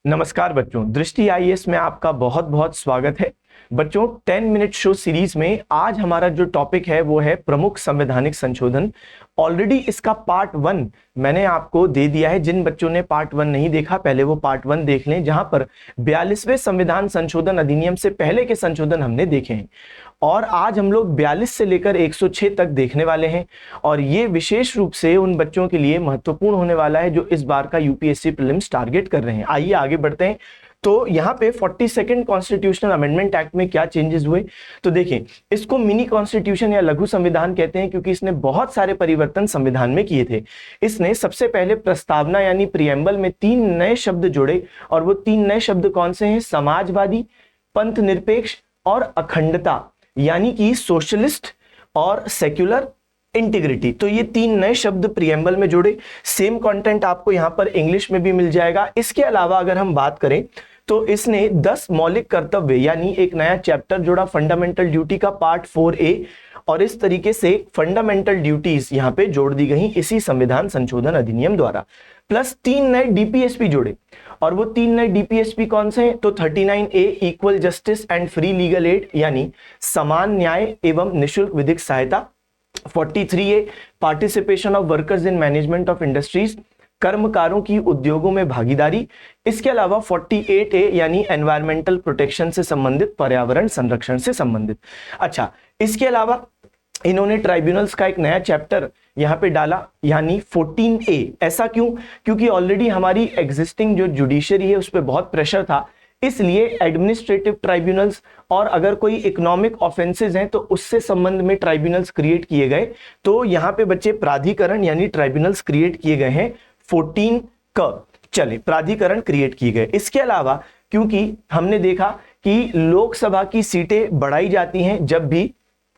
नमस्कार बच्चों, दृष्टि आईएएस में आपका बहुत बहुत स्वागत है। बच्चों 10 मिनट शो सीरीज में आज हमारा जो टॉपिक है वो है प्रमुख संवैधानिक संशोधन। ऑलरेडी इसका पार्ट 1 मैंने आपको दे दिया है। जिन बच्चों ने पार्ट 1 नहीं देखा पहले वो पार्ट 1 देख लें, जहां पर 42वें संविधान संशोधन अधिनियम से पहले के संशोधन हमने देखे हैं। और आज हम लोग 42 से लेकर 106 तक देखने वाले हैं और ये विशेष रूप से उन बच्चों के लिए महत्वपूर्ण होने वाला है जो इस बार का यूपीएससी प्रीलिम्स टारगेट कर रहे हैं। आइए आगे बढ़ते हैं। तो यहाँ पे 42nd कॉन्स्टिट्यूशनल अमेंडमेंट एक्ट में क्या चेंजेस हुए, तो देखिए इसको मिनी कॉन्स्टिट्यूशन या लघु संविधान कहते हैं क्योंकि इसने बहुत सारे परिवर्तन संविधान में किए थे। इसने सबसे पहले प्रस्तावना यानी प्रियम्बल में 3 नए शब्द जोड़े और वो 3 नए शब्द कौन से हैं? समाजवादी, पंथ निरपेक्ष और अखंडता, यानी कि सोशलिस्ट और सेक्युलर इंटीग्रिटी। तो ये 3 नए शब्द प्रियम्बल में जोड़े। सेम कंटेंट आपको यहां पर इंग्लिश में भी मिल जाएगा। इसके अलावा अगर हम बात करें तो इसने 10 मौलिक कर्तव्य यानी एक नया चैप्टर जोड़ा फंडामेंटल ड्यूटी का पार्ट 4A, और इस तरीके से फंडामेंटल ड्यूटीज यहां पे जोड़ दी गई इसी संविधान संशोधन अधिनियम द्वारा। प्लस 3 नए डीपीएसपी जोड़े, और वो 3 नए डीपीएसपी कौन से हैं? तो 39A equal justice and free legal aid यानी समान न्याय एवं निशुल्क विधिक सहायता, 43A participation of workers in management of industries, कर्मकारों की उद्योगों में भागीदारी। इसके अलावा 48A यानी एनवायरमेंटल प्रोटेक्शन से संबंधित, पर्यावरण संरक्षण से संबंधित। अच्छा, इसके अलावा इन्होंने ट्राइब्यूनल्स का एक नया चैप्टर यहां पे डाला यानी 14A। ऐसा क्यों? क्योंकि ऑलरेडी हमारी एग्जिस्टिंग जो जुडिशरी है उस पर बहुत प्रेशर था, इसलिए एडमिनिस्ट्रेटिव ट्राइब्यूनल्स और अगर कोई इकोनॉमिक ऑफेंसेस हैं तो उससे संबंध में ट्राइब्यूनल्स क्रिएट किए गए। तो यहां पे बच्चे प्राधिकरण यानी ट्राइब्यूनल्स क्रिएट किए गए हैं 14 क। चले, प्राधिकरण क्रिएट किए गए। इसके अलावा क्योंकि हमने देखा कि लोकसभा की सीटें बढ़ाई जाती हैं, जब भी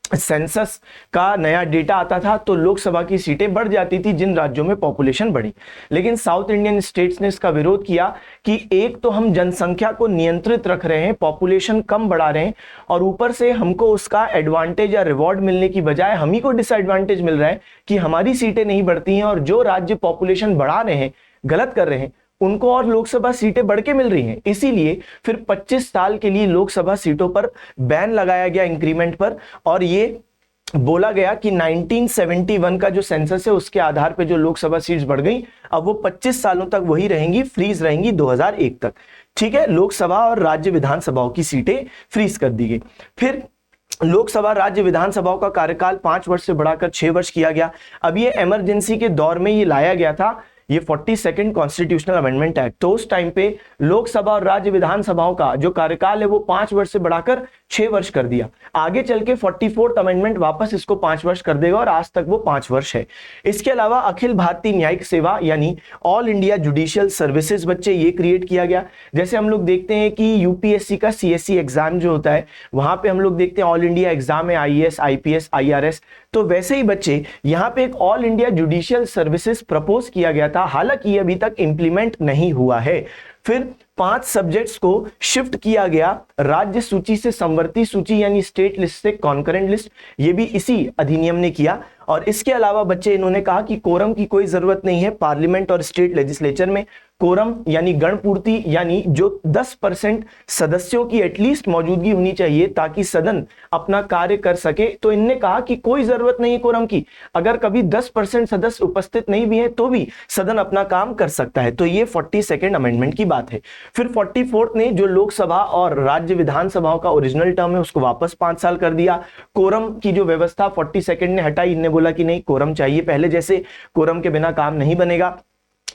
सेंसस का नया डेटा आता था तो लोकसभा की सीटें बढ़ जाती थी जिन राज्यों में पॉपुलेशन बढ़ी। लेकिन साउथ इंडियन स्टेट्स ने इसका विरोध किया कि एक तो हम जनसंख्या को नियंत्रित रख रहे हैं, पॉपुलेशन कम बढ़ा रहे हैं, और ऊपर से हमको उसका एडवांटेज या रिवॉर्ड मिलने की बजाय हम ही को डिसएडवांटेज मिल रहा है कि हमारी सीटें नहीं बढ़ती हैं और जो राज्य पॉपुलेशन बढ़ा रहे हैं, गलत कर रहे हैं, उनको और लोकसभा सीटें बढ़ के मिल रही हैं। इसीलिए फिर 25 साल के लिए लोकसभा सीटों पर बैन लगाया गया इंक्रीमेंट पर, और ये बोला गया कि 1971 का जो सेंसस है उसके आधार पे जो लोकसभा सीट्स बढ़ गई, अब वो 25 सालों तक वही रहेंगी, फ्रीज रहेंगी 2001 तक। ठीक है, लोकसभा और राज्य विधानसभाओं की सीटें फ्रीज कर दी गई। फिर लोकसभा राज्य विधानसभाओं का कार्यकाल 5 वर्ष से बढ़ाकर 6 वर्ष किया गया। अब ये इमरजेंसी के दौर में ये लाया गया था, ये 42nd कॉन्स्टिट्यूशनल अमेंडमेंट एक्ट। तो उस टाइम पे लोकसभा और राज्य विधानसभाओं का जो कार्यकाल है वो 5 वर्ष से बढ़ाकर 6 वर्ष कर दिया। आगे चल के 44th अमेंडमेंट वापस इसको 5 वर्ष कर देगा और आज तक वो 5 वर्ष है। इसके अलावा अखिल भारतीय न्यायिक सेवा यानी ऑल इंडिया जुडिशियल सर्विसेज बच्चे ये क्रिएट किया गया। जैसे हम लोग देखते हैं कि यूपीएससी का सीएससी एग्जाम जो होता है वहां पे हम लोग देखते हैं ऑल इंडिया एग्जाम है, आईएएस, आईपीएस, आईआरएस। तो वैसे ही बच्चे यहाँ पे एक all India judicial services propose किया गया था, हालांकि ये अभी तक इंप्लीमेंट नहीं हुआ है। फिर 5 सब्जेक्ट्स को शिफ्ट किया गया राज्य सूची से संवर्ती सूची यानी स्टेट लिस्ट से कॉन्करेंट लिस्ट, ये भी इसी अधिनियम ने किया। और इसके अलावा बच्चे इन्होंने कहा कि कोरम की कोई जरूरत नहीं है पार्लियामेंट और स्टेट लेजिस्लेचर में। कोरम यानी गणपूर्ति यानी जो 10% सदस्यों की एटलीस्ट मौजूदगी होनी चाहिए ताकि सदन अपना कार्य कर सके। तो इनने कहा कि कोई जरूरत नहीं है कोरम की, अगर कभी 10% सदस्य उपस्थित नहीं भी है तो भी सदन अपना काम कर सकता है। तो ये 42nd अमेंडमेंट की बात है। फिर 44th ने जो लोकसभा और राज्य विधानसभाओं का ओरिजिनल टर्म है उसको वापस 5 साल कर दिया। कोरम की जो व्यवस्था 42nd ने हटाई, इनने बोला कि नहीं कोरम चाहिए, पहले जैसे कोरम के बिना काम नहीं बनेगा।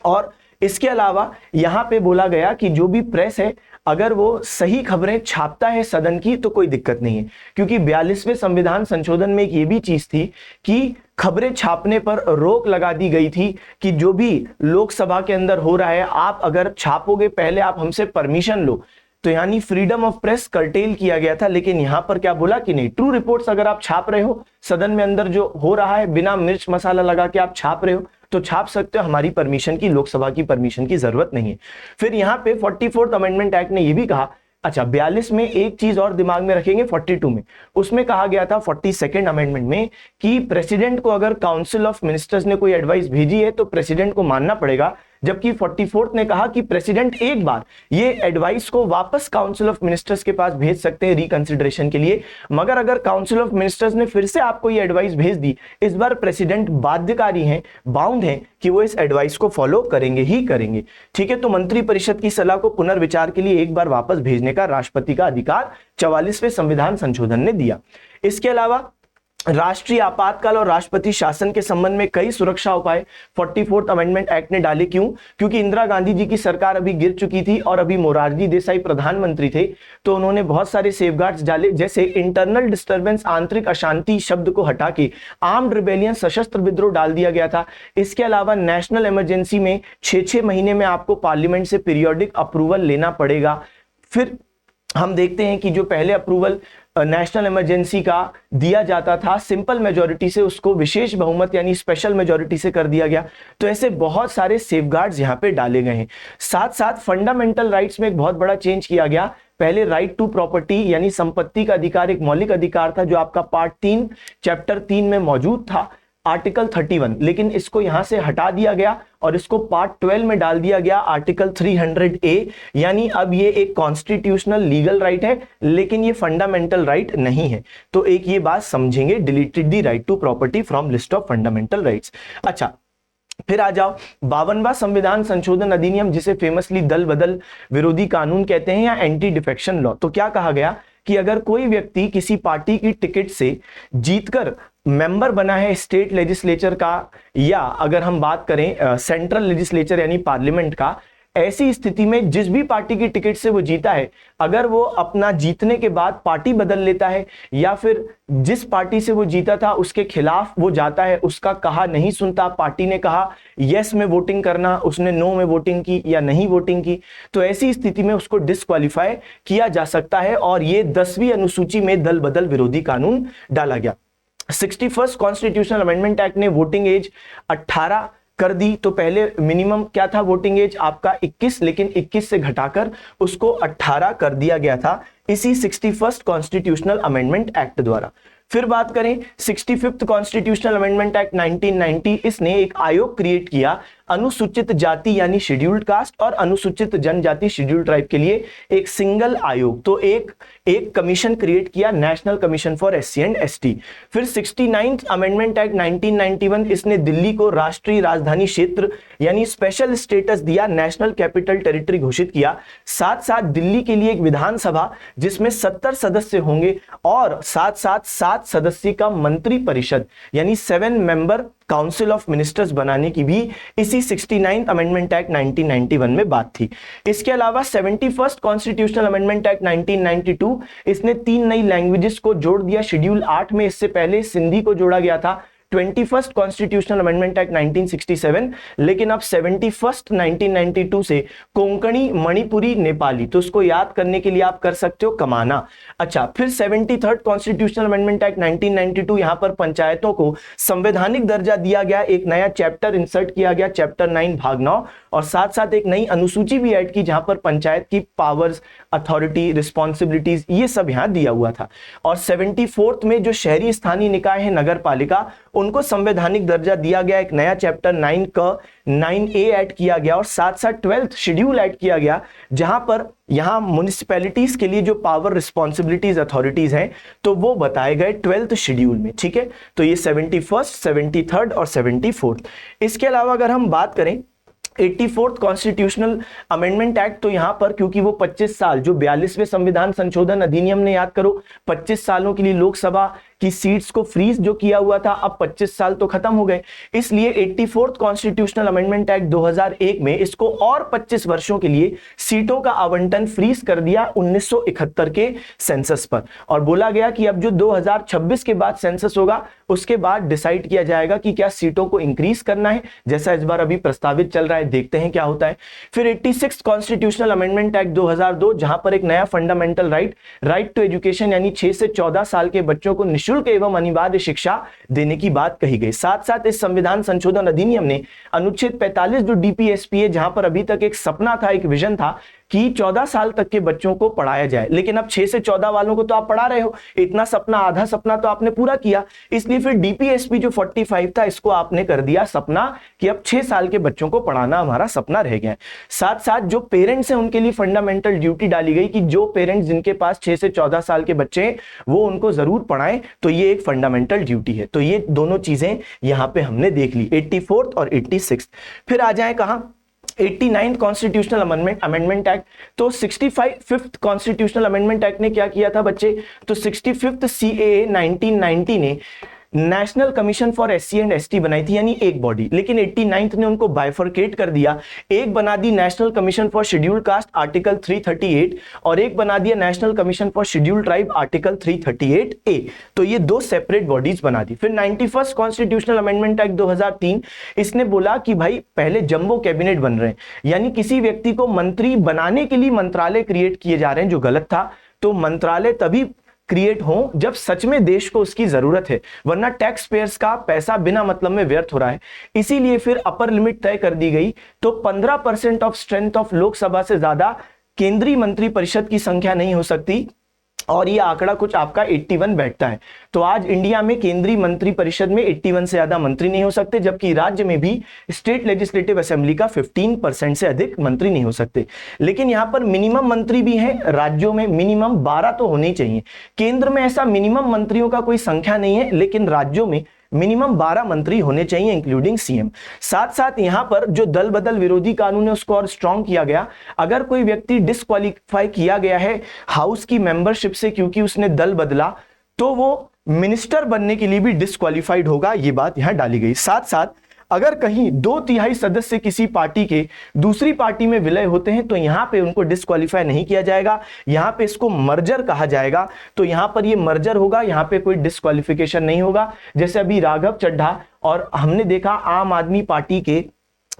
और इसके अलावा यहां पे बोला गया कि जो भी प्रेस है अगर वो सही खबरें छापता है सदन की तो कोई दिक्कत नहीं है, क्योंकि 42वें संविधान संशोधन में एक ये भी चीज थी कि खबरें छापने पर रोक लगा दी गई थी कि जो भी लोकसभा के अंदर हो रहा है आप अगर छापोगे पहले आप हमसे परमिशन लो। तो यानी फ्रीडम ऑफ प्रेस कर्टेल किया गया था। लेकिन यहां पर क्या बोला कि नहीं, ट्रू रिपोर्ट्स अगर आप छाप रहे हो सदन में अंदर जो हो रहा है बिना मिर्च मसाला लगा के आप छाप रहे हो तो छाप सकते हो, हमारी परमिशन की, लोकसभा की परमिशन की जरूरत नहीं है। फिर यहां पे 44th अमेंडमेंट एक्ट ने यह भी कहा, अच्छा 42 में एक चीज और दिमाग में रखेंगे, 42 में उसमें कहा गया था 42nd अमेंडमेंट में कि प्रेसिडेंट को अगर काउंसिल ऑफ मिनिस्टर्स ने कोई एडवाइस भेजी है तो प्रेसिडेंट को मानना पड़ेगा। जबकि 44th ने कहा कि प्रेसिडेंट एक बार ये एडवाइस को वापस काउंसिल ऑफ मिनिस्टर्स के पास भेज सकते हैं रिकंसिडरेशन के लिए, मगर अगर काउंसिल ऑफ मिनिस्टर्स ने फिर से आपको ये एडवाइस भेज दी, इस बार प्रेसिडेंट बाध्यकारी हैं, बाउंड हैं कि वो इस एडवाइस को फॉलो करेंगे ही करेंगे। ठीक है, तो मंत्रिपरिषद की सलाह को पुनर्विचार के लिए एक बार वापस भेजने का राष्ट्रपति का अधिकार 44वें संविधान संशोधन ने दिया। इसके अलावा राष्ट्रीय आपातकाल और राष्ट्रपति शासन के संबंध में कई सुरक्षा उपाय 44th अमेंडमेंट एक्ट ने डाले। क्यों? क्योंकि इंदिरा गांधी जी की सरकार अभी गिर चुकी थी और अभी मोरारजी देसाई प्रधानमंत्री थे, तो उन्होंने बहुत सारे सेफगार्ड्स डाले, जैसे इंटरनल डिस्टर्बेंस, आंतरिक अशांति शब्द को हटा के आर्म्ड रिबेलियन, सशस्त्र विद्रोह डाल दिया गया था। इसके अलावा नेशनल इमरजेंसी में 6-6 महीने में आपको पार्लियामेंट से पीरियोडिक अप्रूवल लेना पड़ेगा। फिर हम देखते हैं कि जो पहले अप्रूवल नेशनल इमरजेंसी का दिया जाता था सिंपल मेजॉरिटी से, उसको विशेष बहुमत यानी स्पेशल मेजॉरिटी से कर दिया गया। तो ऐसे बहुत सारे सेफगार्ड्स यहाँ पे डाले गए हैं। साथ साथ फंडामेंटल राइट्स में एक बहुत बड़ा चेंज किया गया। पहले राइट टू प्रॉपर्टी यानी संपत्ति का अधिकार एक मौलिक अधिकार था जो आपका पार्ट 3 चैप्टर 3 में मौजूद था, आर्टिकल 31, लेकिन इसको यहां से हटा दिया गया और इसको पार्ट 12 में डाल दिया गया, आर्टिकल 300A, यानी अब ये एक कॉन्स्टिट्यूशनल लीगल राइट है लेकिन ये फंडामेंटल राइट नहीं है। तो एक ये बात समझेंगे, deleted the right to property from list of fundamental rights. अच्छा, फिर आ जाओ 52वां संविधान संशोधन अधिनियम, जिसे फेमसली दल बदल विरोधी कानून कहते हैं या एंटी डिफेक्शन लॉ। तो क्या कहा गया कि अगर कोई व्यक्ति किसी पार्टी की टिकट से जीतकर मेंबर बना है स्टेट लेजिस्लेचर का, या अगर हम बात करें सेंट्रल लेजिस्लेचर यानी पार्लियामेंट का, ऐसी स्थिति में जिस भी पार्टी की टिकट से वो जीता है, अगर वो अपना जीतने के बाद पार्टी बदल लेता है या फिर जिस पार्टी से वो जीता था उसके खिलाफ वो जाता है, उसका कहा नहीं सुनता, पार्टी ने कहा यस में वोटिंग करना, उसने नो में वोटिंग की या नहीं वोटिंग की, तो ऐसी स्थिति में उसको डिस्क्वालीफाई किया जा सकता है और ये 10वीं अनुसूची में दल बदल विरोधी कानून डाला गया। 61st कॉन्स्टिट्यूशनल अमेंडमेंट एक्ट ने वोटिंग एज 18 कर दी। तो पहले मिनिमम क्या था वोटिंग एज आपका 21, लेकिन 21 से घटाकर उसको 18 कर दिया गया था इसी 61st कॉन्स्टिट्यूशनल अमेंडमेंट एक्ट द्वारा। फिर बात करें 65th कॉन्स्टिट्यूशनल अमेंडमेंट एक्ट 1990, इसने एक आयोग क्रिएट किया अनुसूचित जाति यानी शेड्यूल्ड कास्ट और अनुसूचित जनजाति शेड्यूल्ड ट्राइब के लिए एक सिंगल आयोग, तो एक कमीशन क्रिएट किया, national commission for SC and ST. फिर 69th अमेंडमेंट एक्ट 1991, इसने दिल्ली को राष्ट्रीय राजधानी क्षेत्र यानी स्पेशल स्टेटस दिया, नेशनल कैपिटल टेरिटरी घोषित किया। साथ साथ दिल्ली के लिए एक विधानसभा जिसमें 70 सदस्य होंगे और साथ साथ 7 सदस्य का मंत्री परिषद यानी 7 मेंबर काउंसिल ऑफ मिनिस्टर्स बनाने की भी इसी 69th अमेंडमेंट एक्ट 1991 में बात थी। इसके अलावा 71st कॉन्स्टिट्यूशनल अमेंडमेंट एक्ट 1992, इसने 3 नई लैंग्वेजेस को जोड़ दिया शेड्यूल 8 में, इससे पहले सिंधी को जोड़ा गया था। 21st कॉन्स्टिट्यूशनल अमेंडमेंट एक्ट 1967, लेकिन अब 71st 1992 से कोंकणी, मणिपुरी, नेपाली, तो उसको याद करने के लिए आप कर सकते हो कमाना। अच्छा, फिर 73rd कॉन्स्टिट्यूशनल अमेंडमेंट एक्ट 1992, यहां पर पंचायतों को संवैधानिक दर्जा दिया गया, एक नया चैप्टर इंसर्ट किया गया, चैप्टर 9 भाग 9, और साथ साथ एक नई अनुसूची भी ऐड की जहां पर पंचायत की पावर्स, अथॉरिटी, रिस्पॉन्सिबिलिटीज ये सब यहां दिया हुआ था। और 74th में जो शहरी स्थानीय निकाय है, नगर पालिका, उनको संवैधानिक दर्जा दिया गया, एक नया चैप्टर 9 का 9A ऐड किया गया और साथ साथ 12th शेड्यूल ऐड किया गया, जहां पर यहां म्युनिसिपैलिटीज के लिए जो पावर, रिस्पॉन्सिबिलिटीज, अथॉरिटीज हैं तो वो बताए गए 12th शेड्यूल में। ठीक है, तो ये 71st, 73rd और 74th। इसके अलावा अगर हम बात करें 84th कॉन्स्टिट्यूशनल अमेंडमेंट एक्ट, तो यहां पर क्योंकि वो 25 साल जो 42वें संविधान संशोधन अधिनियम ने, याद करो 25 सालों के लिए लोकसभा की सीट्स को फ्रीज जो किया हुआ था, अब 25 साल तो खत्म हो गए, इसलिए 84th कॉन्स्टिट्यूशनल अमेंडमेंट एक्ट 2001 में इसको और 25 वर्षों के लिए सीटों का आवंटन फ्रीज कर दिया 1971 के सेंसस पर, और बोला गया कि अब जो 2026 के बाद सेंसस होगा उसके बाद डिसाइड किया जाएगा कि क्या सीटों को इंक्रीज करना है, जैसा इस बार अभी प्रस्तावित चल रहा है, देखते हैं क्या होता है। फिर 86th कॉन्स्टिट्यूशनल अमेंडमेंट एक्ट 2002, जहां पर एक नया फंडामेंटल राइट टू एजुकेशन यानी 6 से 14 साल के बच्चों को निःशुल्क एवं अनिवार्य शिक्षा देने की बात कही गई। साथ साथ इस संविधान संशोधन अधिनियम ने अनुच्छेद 45 जो डीपीएसपी है, जहां पर अभी तक एक सपना था, एक विजन था कि 14 साल तक के बच्चों को पढ़ाया जाए, लेकिन अब 6 से 14 वालों को तो आप पढ़ा रहे हो, इतना सपना, आधा सपना तो आपने पूरा किया, इसलिए फिर डीपीएसपी जो 45 था इसको आपने कर दिया सपना कि अब 6 साल के बच्चों को पढ़ाना हमारा सपना रह गया है। साथ साथ जो पेरेंट्स हैं उनके लिए फंडामेंटल ड्यूटी डाली गई कि जो पेरेंट्स जिनके पास 6 से 14 साल के बच्चे हैं वो उनको जरूर पढ़ाएं, तो ये एक फंडामेंटल ड्यूटी है। तो ये दोनों चीजें यहां पे हमने देख ली, 84th और 86th। फिर आ जाए कहां, 89th कॉन्स्टिट्यूशनल अमेंडमेंट एक्ट। तो 65th कॉन्स्टिट्यूशनल अमेंडमेंट एक्ट ने क्या किया था बच्चे, तो 65th सीएए 1990 ने national commission for SC and ST बनाई थी, यानी एक बॉडी, लेकिन 89th ने उनको बाइफरकेट कर दिया, एक बना दी national commission for scheduled caste article 338 और एक बना दिया national commission for scheduled tribe article 338 A. तो ये दो सेपरेट बॉडीज बना दी। फिर 91st कॉन्स्टिट्यूशनल अमेंडमेंट एक्ट 2003, इसने बोला कि भाई पहले जंबो कैबिनेट बन रहे हैं, यानी किसी व्यक्ति को मंत्री बनाने के लिए मंत्रालय क्रिएट किए जा रहे हैं, जो गलत था। तो मंत्रालय तभी क्रिएट हो जब सच में देश को उसकी जरूरत है, वरना टैक्स पेयर्स का पैसा बिना मतलब में व्यर्थ हो रहा है। इसीलिए फिर अपर लिमिट तय कर दी गई, तो 15% ऑफ स्ट्रेंथ ऑफ लोकसभा से ज्यादा केंद्रीय मंत्री परिषद की संख्या नहीं हो सकती, और ये आंकड़ा कुछ आपका 81 बैठता है। तो आज इंडिया में केंद्रीय मंत्री परिषद में 81 से ज्यादा मंत्री नहीं हो सकते, जबकि राज्य में भी स्टेट लेजिस्लेटिव असेंबली का 15% से अधिक मंत्री नहीं हो सकते। लेकिन यहां पर मिनिमम मंत्री भी हैं, राज्यों में मिनिमम 12 तो होने चाहिए। केंद्र में ऐसा मिनिमम मंत्रियों का कोई संख्या नहीं है, लेकिन राज्यों में मिनिमम 12 मंत्री होने चाहिए इंक्लूडिंग सीएम। साथ साथ यहां पर जो दल बदल विरोधी कानून है उसको और स्ट्रॉन्ग किया गया। अगर कोई व्यक्ति डिस्क्वालीफाई किया गया है हाउस की मेंबरशिप से क्योंकि उसने दल बदला, तो वो मिनिस्टर बनने के लिए भी डिस्क्वालीफाइड होगा, ये बात यहां डाली गई। साथ साथ अगर कहीं 2/3 सदस्य किसी पार्टी के दूसरी पार्टी में विलय होते हैं तो यहां पे उनको डिस्क्वालीफाई नहीं किया जाएगा, यहां पे इसको मर्जर कहा जाएगा। तो यहां पर ये मर्जर होगा, यहां पे कोई डिस्क्वालिफिकेशन नहीं होगा। जैसे अभी राघव चड्ढा और हमने देखा आम आदमी पार्टी के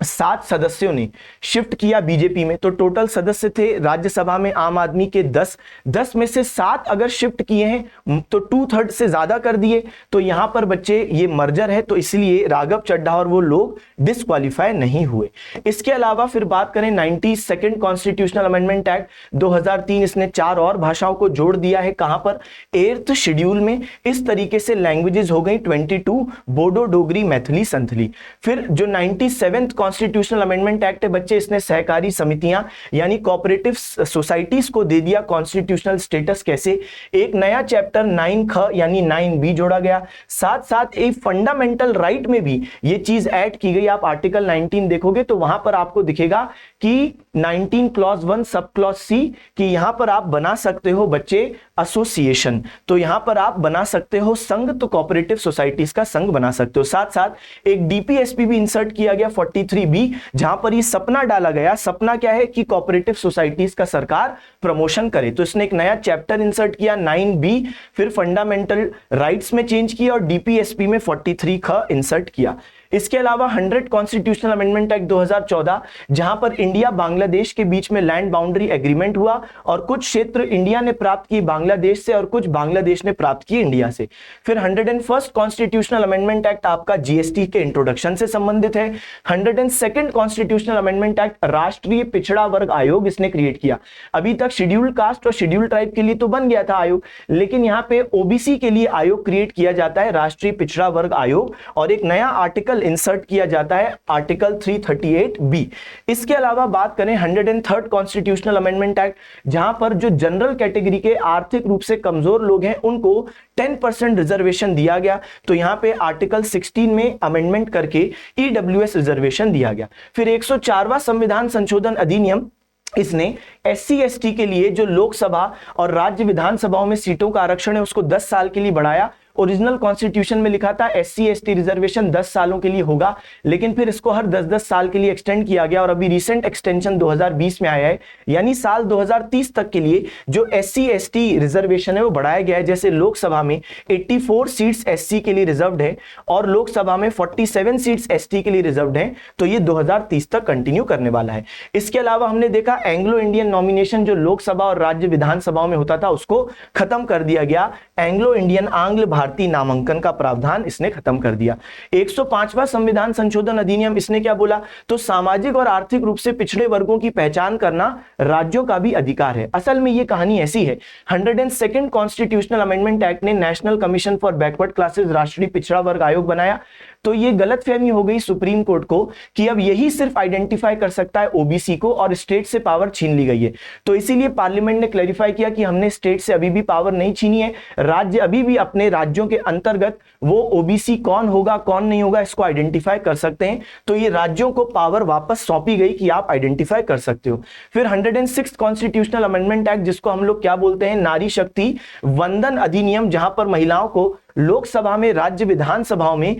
7 सदस्यों ने शिफ्ट किया बीजेपी में, तो टोटल सदस्य थे राज्यसभा में आम आदमी के 10 में से 7 अगर शिफ्ट किए हैं तो 2/3 से ज्यादा कर दिए। तो यहां पर बच्चे ये मर्जर है, तो इसलिए राघव चड्ढा और वो लोग डिस्क्वालीफाई नहीं हुए। इसके अलावा फिर बात करें 92nd कॉन्स्टिट्यूशनल अमेंडमेंट एक्ट 2003, इसने 4 और भाषाओं को जोड़ दिया है। कहां पर, 8th शेड्यूल में। इस तरीके से लैंग्वेजेस हो गई 22, बोडो, डोगरी, मैथिली, संथली। फिर जो 97th कॉन्स्टिट्यूशनल अमेंडमेंट एक्ट है बच्चे, इसने सहकारी समितियां यानी कोऑपरेटिव सोसाइटीज को दे दिया कॉन्स्टिट्यूशनल स्टेटस। कैसे, एक नया चैप्टर 9 ख यानी 9B जोड़ा गया। साथ साथ एक फंडामेंटल राइट में भी ये चीज ऐड की गई। आप आर्टिकल 19 देखोगे तो वहां पर आपको दिखेगा कि 19 क्लॉज 1 सब क्लॉज C कि यहां पर आप बना सकते हो बच्चे एसोसिएशन, तो यहां पर आप बना सकते हो संघ, तो कोऑपरेटिव सोसाइटीज का संघ बना सकते हो। साथ साथ एक डीपीएसपी भी इंसर्ट किया गया 43B, जहां पर ये सपना डाला गया। सपना क्या है कि कोऑपरेटिव सोसाइटीज का सरकार प्रमोशन करे, तो इसने एक नया चैप्टर इंसर्ट किया 9B, फिर फंडामेंटल राइट्स में चेंज किया और डीपीएसपी में 43 ख इंसर्ट किया। इसके अलावा 100 कॉन्स्टिट्यूशनल अमेंडमेंट एक्ट 2014, जहां पर इंडिया बांग्लादेश के बीच में लैंड बाउंड्री एग्रीमेंट हुआ और कुछ क्षेत्र इंडिया ने प्राप्त किए बांग्लादेश से और कुछ बांग्लादेश ने प्राप्त किए इंडिया से। फिर 101st कॉन्स्टिट्यूशनल अमेंडमेंट एक्ट आपका जीएसटी के इंट्रोडक्शन से संबंधित है। 102nd कॉन्स्टिट्यूशनल अमेंडमेंट एक्ट राष्ट्रीय पिछड़ा वर्ग आयोग इसने क्रिएट किया। अभी तक शेड्यूल्ड कास्ट और शेड्यूल्ड ट्राइब के लिए तो बन गया था आयोग, लेकिन यहां पे ओबीसी के लिए आयोग क्रिएट किया जाता है, राष्ट्रीय पिछड़ा वर्ग आयोग, और एक नया आर्टिकल इंसर्ट किया जाता है, आर्टिकल 338B। इसके अलावा बात करें 103rd कॉन्स्टिट्यूशनल अमेंडमेंट एक्ट, जहां पर जो जनरल कैटेगरी के आर्थिक रूप से कमजोर लोग हैं उनको 10% रिजर्वेशन दिया गया। तो यहां पे आर्टिकल 16 में अमेंडमेंट करके ईडब्ल्यूएस रिजर्वेशन दिया गया। फिर 104वां संविधान संशोधन अधिनियम, इसने SC ST के लिए जो लोकसभा और राज्य विधानसभाओं में सीटों का आरक्षण है उसको 10 साल के लिए बढ़ाया। ओरिजिनल कॉन्स्टिट्यूशन में लिखा था SC ST रिजर्वेशन 10 सालों के लिए होगा, लेकिन फिर इसको हर 10-10 साल के लिए एक्सटेंड किया गया और अभी रिसेंट एक्सटेंशन 2020 में आया है, यानी साल 2030 तक के लिए जो SC ST रिजर्वेशन है वो बढ़ाया गया है। जैसे लोकसभा में 84 सीट्स SC के लिए रिजर्व्ड है और लोकसभा में 47 सीट्स ST के लिए रिजर्व्ड है, तो ये 2030 तक कंटिन्यू करने वाला है। इसके अलावा हमने देखा एंग्लो इंडियन नॉमिनेशन जो लोकसभा और राज्य विधानसभाओं में होता था उसको खत्म कर दिया गया। एंग्लो इंडियन, आंग्ल भारतीय भारतीय नामांकन का प्रावधान इसने खत्म कर दिया। 105वां संविधान संशोधन अधिनियम इसने क्या बोला, तो सामाजिक और आर्थिक रूप से पिछड़े वर्गों की पहचान करना राज्यों का भी अधिकार है। असल में ये कहानी ऐसी है, 102nd कॉन्स्टिट्यूशनल अमेंडमेंट एक्ट ने national commission for backward classes राष्ट्रीय पिछड़ा वर्ग आयोग बनाया, तो ये गलतफहमी हो गई सुप्रीम कोर्ट को कि अब यही सिर्फ आइडेंटिफाई कर सकता है ओबीसी को और स्टेट से पावर छीन ली गई है। तो इसीलिए पार्लियामेंट ने क्लैरिफाई किया कि हमने स्टेट से अभी भी पावर नहीं छीनी है, राज्य अभी भी अपने राज्यों के अंतर्गत वो ओबीसी कौन होगा कौन नहीं होगा इसको आइडेंटिफाई कर सकते हैं। तो ये राज्यों को पावर वापस सौंपी गई कि आप आइडेंटिफाई कर सकते हो। फिर 106 कॉन्स्टिट्यूशनल अमेंडमेंट एक्ट, जिसको हम लोग क्या बोलते हैं, नारी शक्ति वंदन अधिनियम, जहां पर महिलाओं को लोकसभा में, राज्य विधानसभाओं में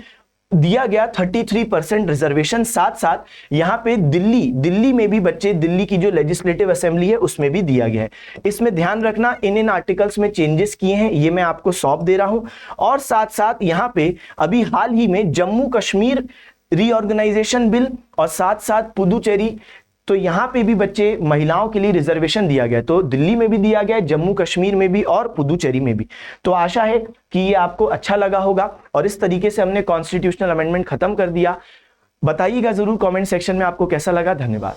दिया गया 33% रिजर्वेशन। साथ साथ यहां पे दिल्ली में भी बच्चे, दिल्ली की जो लेजिस्लेटिव असेंबली है उसमें भी दिया गया है। इसमें ध्यान रखना इन आर्टिकल्स में चेंजेस किए हैं, ये मैं आपको सौंप दे रहा हूं। और साथ साथ यहां पे अभी हाल ही में जम्मू कश्मीर रीऑर्गेनाइजेशन बिल और साथ साथ पुदुचेरी, तो यहां पे भी बच्चे महिलाओं के लिए रिजर्वेशन दिया गया, तो दिल्ली में भी दिया गया, जम्मू कश्मीर में भी और पुदुचेरी में भी। तो आशा है कि ये आपको अच्छा लगा होगा और इस तरीके से हमने कॉन्स्टिट्यूशनल अमेंडमेंट खत्म कर दिया। बताइएगा जरूर कमेंट सेक्शन में आपको कैसा लगा। धन्यवाद।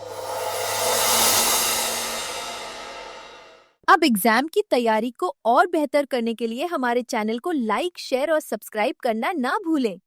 अब एग्जाम की तैयारी को और बेहतर करने के लिए हमारे चैनल को लाइक, शेयर और सब्सक्राइब करना ना भूलें।